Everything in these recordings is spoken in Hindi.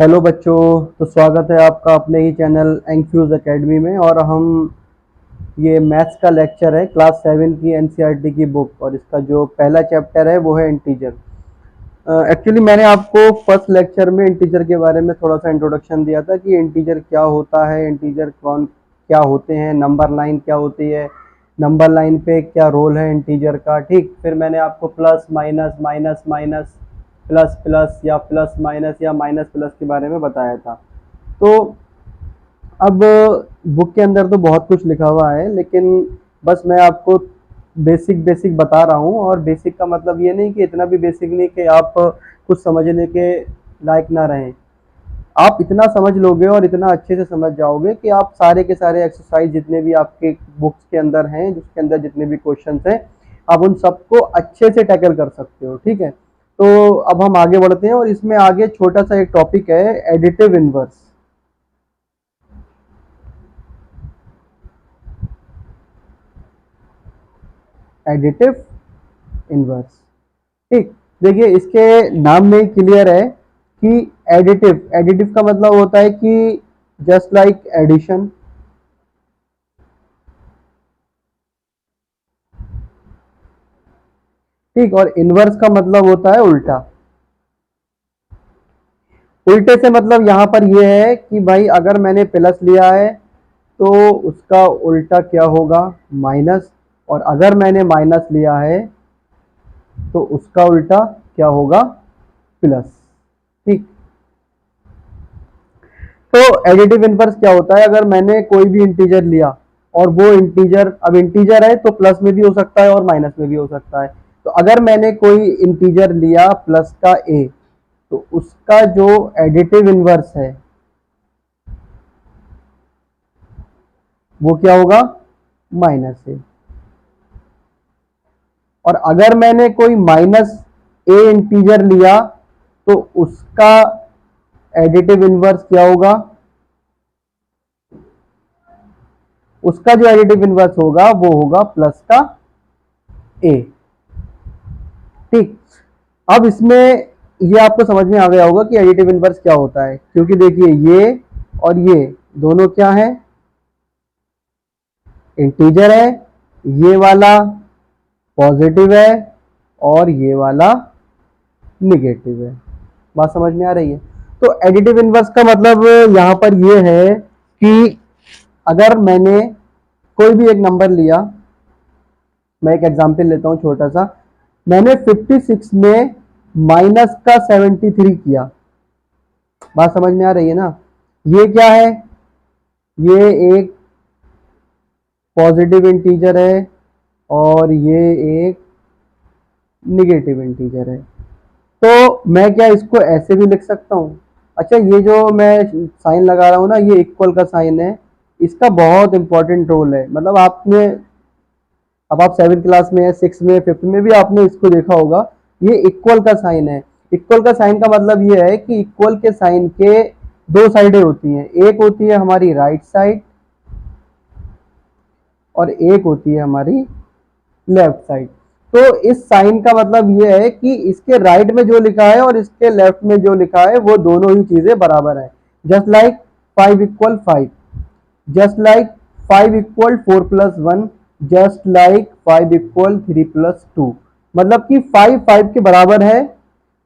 हेलो बच्चों। तो स्वागत है आपका अपने ही चैनल एंफ्यूज एकेडमी में। और हम ये मैथ्स का लेक्चर है क्लास 7 की एनसीईआरटी की बुक, और इसका जो पहला चैप्टर है वो है इंटीजर। एक्चुअली मैंने आपको फर्स्ट लेक्चर में इंटीजर के बारे में थोड़ा सा इंट्रोडक्शन दिया था कि इंटीजर क्या होता है, इंटीजर कौन क्या होते हैं, नंबर लाइन क्या होती है, नंबर लाइन पे क्या रोल है इंटीजर का। ठीक, फिर मैंने आपको plus minus minus minus plus plus या प्लस माइनस या माइनस प्लस के बारे में बताया था। तो अब बुक के अंदर तो बहुत कुछ लिखा हुआ है, लेकिन बस मैं आपको बेसिक बेसिक बता रहा हूँ। और बेसिक का मतलब ये नहीं कि इतना भी बेसिक नहीं कि आप कुछ समझने के लायक ना रहें। आप इतना समझ लोगे और इतना अच्छे से समझ जाओगे कि आप सारे के सारे एक्सरसाइज जितने भी आपके बुक्स के अंदर हैं, जिसके अंदर जितने भी क्वेश्चंस हैं, आप उन सबको अच्छे से टैकल कर सकते हो। ठीक है, तो अब हम आगे बढ़ते हैं और इसमें आगे छोटा सा एक टॉपिक है, एडिटिव इनवर्स। Additive inverse. ठीक, देखिए इसके नाम में क्लियर है कि एडिटिव एडिटिव का मतलब होता है कि जस्ट लाइक एडिशन। ठीक, और इनवर्स का मतलब होता है उल्टा। उल्टे से मतलब यहां पर यह है कि भाई अगर मैंने प्लस लिया है तो उसका उल्टा क्या होगा, माइनस। और अगर मैंने माइनस लिया है तो उसका उल्टा क्या होगा, प्लस। ठीक, तो एडिटिव इनवर्स क्या होता है, अगर मैंने कोई भी इंटीजर लिया और वो इंटीजर, अब इंटीजर है तो प्लस में भी हो सकता है और माइनस में भी हो सकता है। तो अगर मैंने कोई इंटीजर लिया प्लस का ए, तो उसका जो एडिटिव इनवर्स है वो क्या होगा, माइनस ए। और अगर मैंने कोई माइनस ए इंटीजर लिया तो उसका एडिटिव इनवर्स क्या होगा, उसका जो एडिटिव इनवर्स होगा वो होगा प्लस का ए। ठीक, अब इसमें ये आपको समझ में आ गया होगा कि एडिटिव इनवर्स क्या होता है, क्योंकि देखिए ये और ये दोनों क्या है, इंटीजर है। ये वाला पॉजिटिव है और ये वाला निगेटिव है। बात समझ में आ रही है। तो एडिटिव इनवर्स का मतलब यहां पर ये है कि अगर मैंने कोई भी एक नंबर लिया, मैं एक एग्जांपल लेता हूं छोटा सा। मैंने 56 में माइनस का 73 किया। बात समझ में आ रही है ना। ये क्या है, ये एक पॉजिटिव इंटीजर है और ये एक निगेटिव इंटीजर है। तो मैं क्या इसको ऐसे भी लिख सकता हूँ। अच्छा, ये जो मैं साइन लगा रहा हूँ ना, ये इक्वल का साइन है। इसका बहुत इंपॉर्टेंट रोल है। मतलब आपने, अब आप 7 क्लास में है, 6 में, 5th में भी आपने इसको देखा होगा। ये इक्वल का साइन है। इक्वल का साइन का मतलब ये है कि इक्वल के साइन के दो साइडें होती हैं। एक होती है हमारी राइट साइड और एक होती है हमारी लेफ्ट साइड। तो इस साइन का मतलब ये है कि इसके राइट में जो लिखा है और इसके लेफ्ट में जो लिखा है वो दोनों ही चीजें बराबर है। Just like 5 equal 5, just like 5 equal 4 plus 1, just like 5 equal 3 plus 2। मतलब कि 5 5 के बराबर है,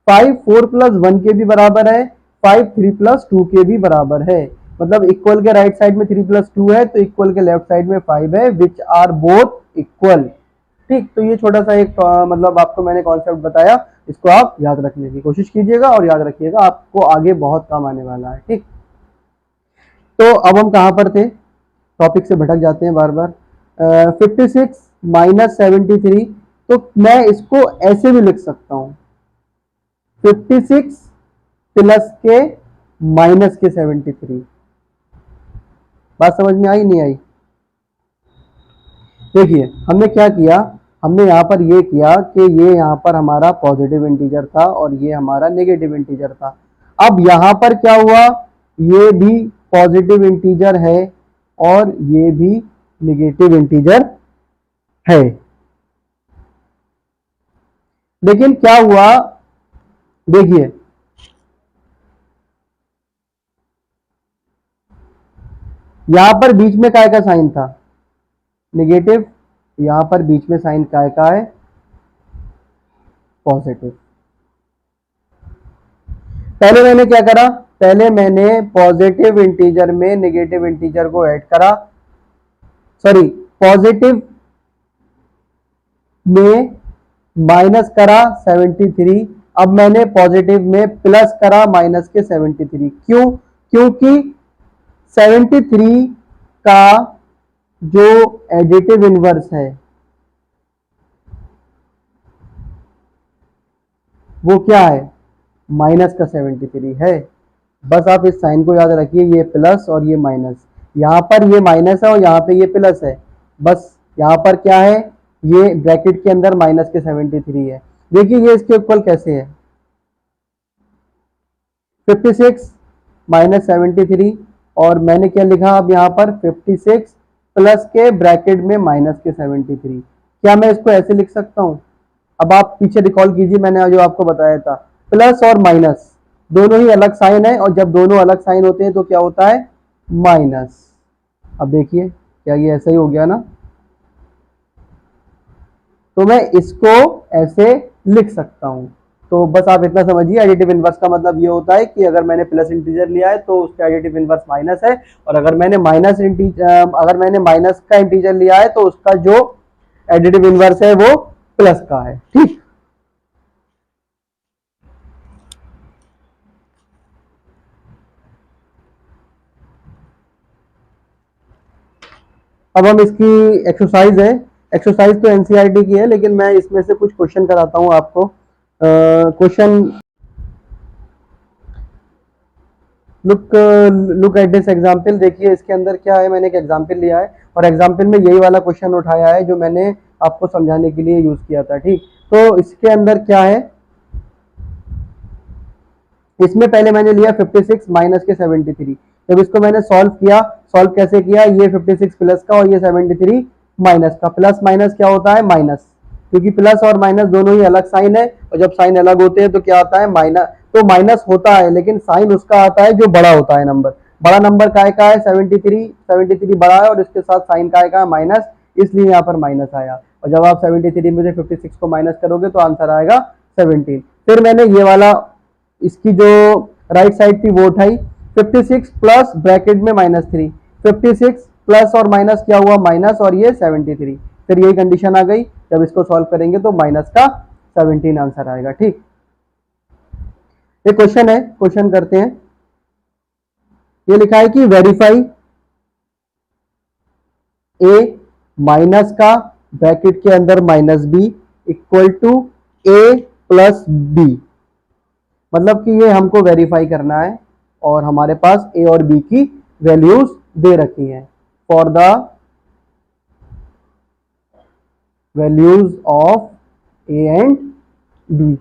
5 4 प्लस 1 के भी बराबर है, 5 3 प्लस 2 के भी बराबर है। मतलब इक्वल के राइट साइड में 3 प्लस 2 है तो इक्वल के लेफ्ट साइड में 5 है, विच आर बोथ इक्वल। ठीक, तो ये छोटा सा एक मतलब आपको मैंने कॉन्सेप्ट बताया, इसको आप याद रखने की कोशिश कीजिएगा और याद रखिएगा, आपको आगे बहुत काम आने वाला है। ठीक, तो अब हम कहां पर थे, टॉपिक से भटक जाते हैं बार बार। 56 माइनस 73, तो मैं इसको ऐसे भी लिख सकता हूं, 56 प्लस के माइनस के 73। बात समझ में आई नहीं आई। देखिए हमने क्या किया, हमने यहाँ पर ये किया कि ये यहाँ पर हमारा पॉजिटिव इंटीजर था और ये हमारा नेगेटिव इंटीजर था। अब यहाँ पर क्या हुआ, ये भी पॉजिटिव इंटीजर है और ये भी नेगेटिव इंटीजर है। लेकिन क्या हुआ, देखिए यहां पर बीच में काय का साइन था, नेगेटिव, यहां पर बीच में साइन काय का है, पॉजिटिव। पहले मैंने क्या करा, पहले मैंने पॉजिटिव इंटीजर में नेगेटिव इंटीजर को ऐड करा, सॉरी पॉजिटिव में माइनस करा 73, अब मैंने पॉजिटिव में प्लस करा माइनस के 73। क्यों? क्योंकि 73 का जो एडिटिव इनवर्स है वो क्या है, माइनस का 73 है। बस आप इस साइन को याद रखिए, ये प्लस और ये माइनस, यहां पर ये माइनस है और यहां पे ये प्लस है। बस यहां पर क्या है, ये ब्रैकेट के अंदर माइनस के 73 है। देखिए ये इसके इक्वल कैसे है, 56 माइनस 73, और मैंने क्या लिखा अब यहाँ पर 56 प्लस के ब्रैकेट में माइनस के 73। क्या मैं इसको ऐसे लिख सकता हूं? अब आप पीछे रिकॉल कीजिए, मैंने जो आपको बताया था, प्लस और माइनस दोनों ही अलग साइन है, और जब दोनों अलग साइन होते हैं तो क्या होता है, माइनस। अब देखिए क्या ये ऐसा ही हो गया ना, तो मैं इसको ऐसे लिख सकता हूं। तो बस आप इतना समझिए, एडिटिव इनवर्स का मतलब ये होता है कि अगर मैंने प्लस इंटीजर लिया है तो उसका एडिटिव इनवर्स माइनस है, और अगर मैंने माइनस का इंटीजर लिया है तो उसका जो एडिटिव इनवर्स है वो प्लस का है। ठीक, अब हम इसकी एक्सरसाइज है, एक्सरसाइज तो एनसीईआरटी की है, लेकिन मैं इसमें से कुछ क्वेश्चन कराता हूं आपको। Question, look at this example. देखिए इसके अंदर क्या है, मैंने एक एग्जाम्पल लिया है और एग्जाम्पल में यही वाला क्वेश्चन उठाया है जो मैंने आपको समझाने के लिए यूज किया था। ठीक, तो इसके अंदर क्या है, इसमें पहले मैंने लिया 56 माइनस के 73। जब इसको मैंने सॉल्व किया, सॉल्व कैसे किया, ये 56 प्लस का और ये 73 माइनस का, प्लस माइनस क्या होता है, माइनस, क्योंकि प्लस और माइनस दोनों ही अलग साइन है, और जब साइन अलग होते हैं तो क्या आता है, माइनस। तो माइनस होता है लेकिन साइन उसका आता है जो बड़ा होता है नंबर, बड़ा नंबर काय का है 73, 73 बड़ा है और इसके साथ साइन काय का है माइनस, इसलिए यहाँ पर माइनस आया। और जब आप 73 में से 56 को माइनस करोगे तो आंसर आएगा 17। फिर मैंने ये वाला, इसकी जो राइट साइड थी वो उठाई, 56 प्लस ब्रैकेट में -3, 56 प्लस और माइनस क्या हुआ, माइनस, और ये 73। फिर यही कंडीशन आ गई, जब इसको सॉल्व करेंगे तो माइनस का 17 आंसर आएगा। ठीक, ये क्वेश्चन है, क्वेश्चन करते हैं। ये लिखा है कि वेरीफाई ए माइनस का ब्रैकेट के अंदर -b equal to a plus b, मतलब कि ये हमको वेरीफाई करना है और हमारे पास a और b की वैल्यूज दे रखी हैं for the values of a and b।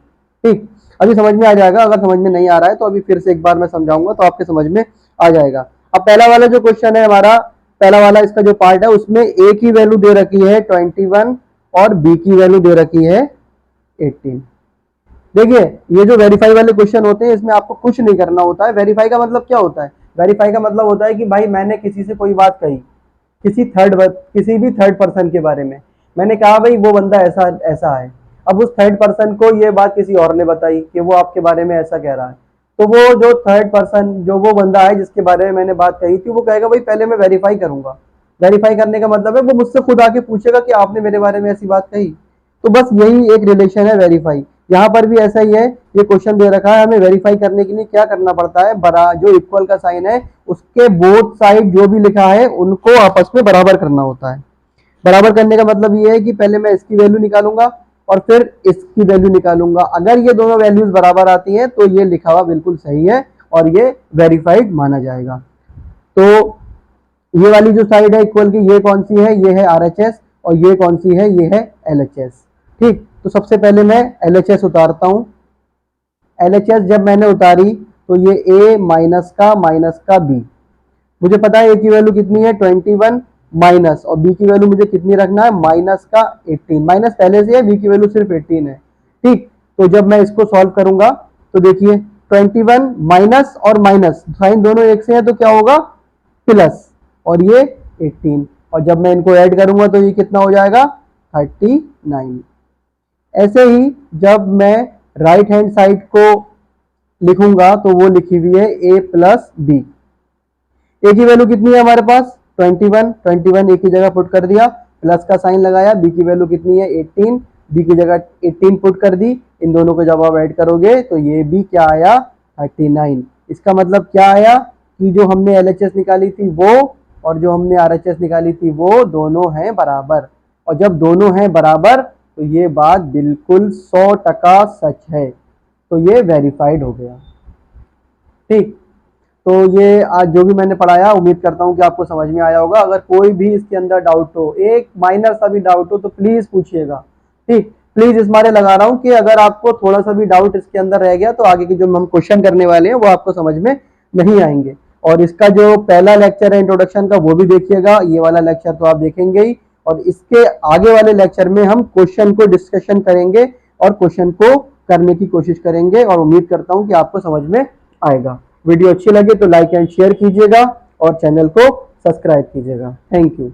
ठीक, अभी समझ में आ जाएगा, अगर समझ में नहीं आ रहा है तो अभी फिर से एक बार मैं समझाऊंगा तो आपके समझ में आ जाएगा। अब पहला वाला जो क्वेश्चन है हमारा, पहला वाला इसका जो पार्ट है उसमें a की वैल्यू दे रखी है 21 और b की वैल्यू दे रखी है 18। देखिए ये जो वेरीफाई वाले क्वेश्चन होते हैं इसमें आपको कुछ नहीं करना होता है। वेरीफाई का मतलब क्या होता है, वेरीफाई का मतलब होता है कि भाई मैंने किसी से कोई बात कही, किसी भी थर्ड पर्सन के बारे में मैंने कहा भाई वो बंदा ऐसा ऐसा है, अब उस थर्ड पर्सन को ये बात किसी और ने बताई कि वो आपके बारे में ऐसा कह रहा है, तो वो जो थर्ड पर्सन, जो वो बंदा है जिसके बारे में मैंने बात कही थी, वो कहेगा भाई पहले मैं वेरीफाई करूंगा। वेरीफाई करने का मतलब है वो मुझसे खुद आके पूछेगा कि आपने मेरे बारे में ऐसी बात कही। तो बस यही एक रिलेशन है वेरीफाई। यहाँ पर भी ऐसा ही है, ये क्वेश्चन दे रखा है, हमें वेरीफाई करने के लिए क्या करना पड़ता है, जो इक्वल का साइन है उसके बोथ साइड जो भी लिखा है उनको आपस में बराबर करना होता है। बराबर करने का मतलब ये है कि पहले मैं इसकी वैल्यू निकालूंगा और फिर इसकी वैल्यू निकालूंगा, अगर ये दोनों वैल्यूज बराबर आती हैं तो ये लिखा हुआ बिल्कुल सही है और ये वेरीफाइड माना जाएगा। तो ये वाली जो साइड है इक्वल की, ये कौन सी है, ये है RHS, और ये कौन सी है, ये है LHS। ठीक, तो सबसे पहले मैं LHS उतारता हूं। LHS जब मैंने उतारी तो ये a माइनस का b, मुझे पता है a की वैल्यू कितनी है 21 माइनस, और b की वैल्यू मुझे कितनी रखना है, माइनस का 18, माइनस पहले से है, b की वैल्यू सिर्फ 18 है। ठीक, तो जब मैं इसको सॉल्व करूंगा तो देखिए 21 माइनस और माइनस साइन दोनों एक से है तो क्या होगा, प्लस, और ये 18, और जब मैं इनको ऐड करूंगा तो ये कितना हो जाएगा 39। ऐसे ही जब मैं राइट हैंड साइड को लिखूंगा तो वो लिखी हुई है a प्लस बी। ए की वैल्यू कितनी है हमारे पास 21 ए की जगह पुट कर दिया, प्लस का साइन लगाया, बी की वैल्यू कितनी है 18, बी की जगह 18 पुट कर दी। इन दोनों को जब आप ऐड करोगे तो ये भी क्या आया 39। इसका मतलब क्या आया कि जो हमने LHS निकाली थी वो और जो हमने RHS निकाली थी वो दोनों हैं बराबर, और जब दोनों हैं बराबर तो ये बात बिल्कुल 100% सच है, तो ये वेरीफाइड हो गया। ठीक, तो ये आज जो भी मैंने पढ़ाया उम्मीद करता हूँ कि आपको समझ में आया होगा। अगर कोई भी इसके अंदर डाउट हो, एक माइनर सा भी डाउट हो, तो प्लीज पूछिएगा। ठीक, प्लीज इस मारे लगा रहा हूँ कि अगर आपको थोड़ा सा भी डाउट इसके अंदर रह गया तो आगे के जो हम क्वेश्चन करने वाले हैं वो आपको समझ में नहीं आएंगे। और इसका जो पहला लेक्चर है इंट्रोडक्शन का वो भी देखिएगा, ये वाला लेक्चर तो आप देखेंगे ही, और इसके आगे वाले लेक्चर में हम क्वेश्चन को डिस्कशन करेंगे और क्वेश्चन को करने की कोशिश करेंगे, और उम्मीद करता हूँ कि आपको समझ में आएगा। वीडियो अच्छी लगे तो लाइक एंड शेयर कीजिएगा और चैनल को सब्सक्राइब कीजिएगा। Thank you.